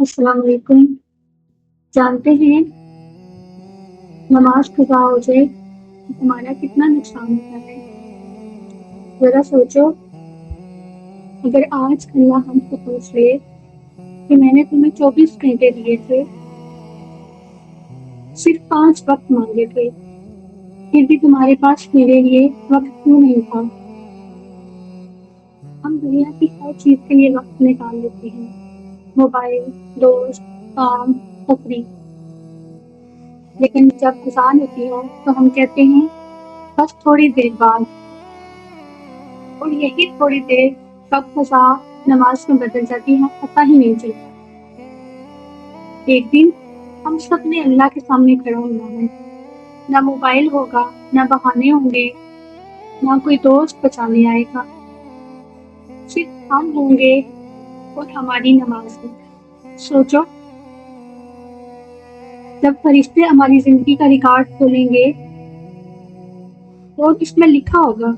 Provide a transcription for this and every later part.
السلام علیکم۔ جانتے ہیں نماز قضا ہو جائے تو تمہارا کتنا نقصان ہوتا ہے؟ ذرا سوچو، اگر آج اللہ ہم سے پوچھ لے کہ میں نے تمہیں 24 گھنٹے دیے تھے، صرف 5 وقت مانگے تھے، پھر بھی تمہارے پاس میرے لیے وقت کیوں نہیں تھا؟ ہم دنیا کی ہر چیز کے لیے وقت نکال لیتے ہیں، موبائل، دوست، کام، تفریح، لیکن جب اذان ہوتی ہے تو ہم کہتے ہیں بس تھوڑی دیر بعد، اور یہی تھوڑی دیر کب قضا نماز میں بدل جاتی ہے پتہ ہی نہیں چلتا۔ ایک دن ہم سب نے اللہ کے سامنے کھڑا ہونا ہے، نہ موبائل ہوگا، نہ بہانے ہوں گے، نہ کوئی دوست بچانے آئے گا، صرف ہم ہوں گے اور ہماری نماز میں۔ سوچو، جب فرشتے ہماری زندگی کا ریکارڈ کھولیں گے اور اس میں لکھا ہوگا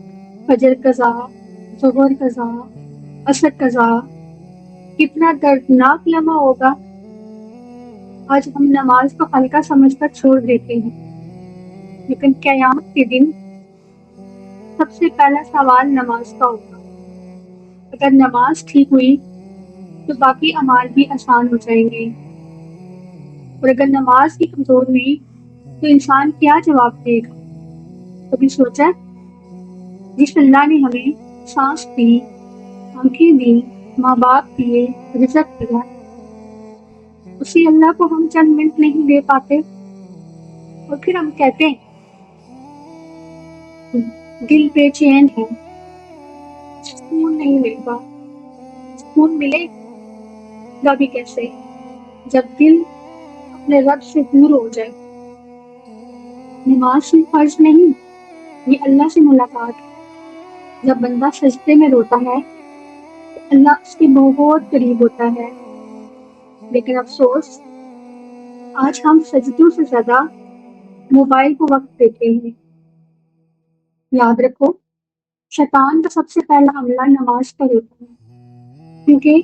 فجر قضا، ظہر قضا، عصر قضا، کتنا دردناک لمحہ ہوگا۔ آج ہم نماز کو ہلکا سمجھ کر چھوڑ دیتے ہیں، لیکن قیامت کے دن سب سے پہلا سوال نماز کا ہوگا۔ اگر نماز ٹھیک ہوئی تو باقی اعمال بھی آسان ہو جائیں گے، اور اگر نماز کی کمزور ہوئی تو انسان کیا جواب دے گا؟ کبھی سوچا جس اللہ نے ہمیں سانس دی، آنکھیں دی، ماں باپ دیے، رزق دیا، اسی اللہ کو ہم چند منٹ نہیں دے پاتے، اور پھر ہم کہتے ہیں دل بے چین ہے، سکون نہیں ملتا۔ سکون ملے گا بھی کیسے جب دل اپنے رب سے دور ہو جائے؟ نماز صرف فرض نہیں، یہ اللہ سے ملاقات ہے۔ جب بندہ سجدے میں روتا ہے تو اللہ اس کے بہت قریب ہوتا ہے، لیکن افسوس آج ہم سجدوں سے زیادہ موبائل کو وقت دیتے ہیں۔ یاد رکھو، شیطان کا سب سے پہلا حملہ نماز پر ہوتا ہے، کیونکہ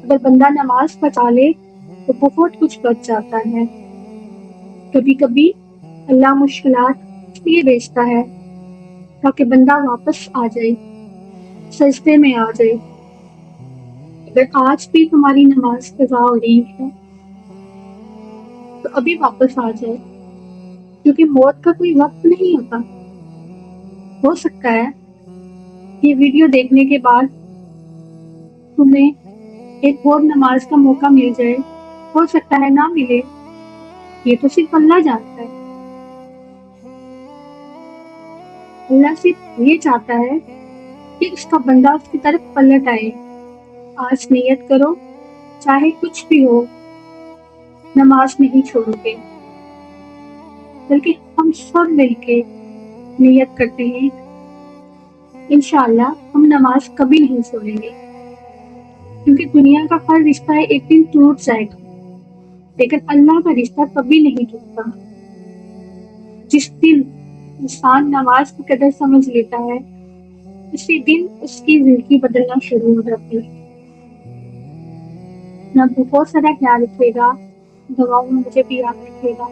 اگر بندہ نماز بچا لے تو بہت کچھ بچ جاتا ہے۔ کبھی کبھی اللہ مشکلات اس لیے بھیجتا ہے تاکہ بندہ واپس آ جائے، سجدے میں آ جائے۔ اگر آج بھی تمہاری نماز قضا ہو رہی ہے تو ابھی واپس آ جائے، کیونکہ موت کا کوئی وقت نہیں ہوتا۔ ہو سکتا ہے یہ ویڈیو دیکھنے کے بعد تمہیں ایک اور نماز کا موقع مل جائے، ہو سکتا ہے نہ ملے، یہ تو صرف اللہ جانتا ہے۔ اللہ صرف یہ چاہتا ہے کہ اس کا بندہ اس کی طرف پلٹ آئے۔ آج نیت کرو، چاہے کچھ بھی ہو، نماز نہیں چھوڑو گے، بلکہ ہم سب مل کے نیت کرتے ہیں انشاءاللہ ہم نماز کبھی نہیں چھوڑیں گے، کیونکہ دنیا کا ہر رشتہ ایک دن ٹوٹ جائے گا، لیکن اللہ کا رشتہ کبھی نہیں ٹوٹتا۔ جس دن انسان نماز کی قدر سمجھ لیتا ہے، اسی دن اس کی زندگی بدلنا شروع ہو جاتی ہے۔ میں بہت سارا خیال رکھے گا، دعاؤں میں مجھے بھی یاد رکھے گا۔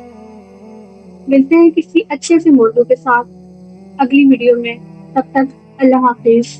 ملتے ہیں کسی اچھے سے موضوع کے ساتھ اگلی ویڈیو میں، تب تک اللہ حافظ۔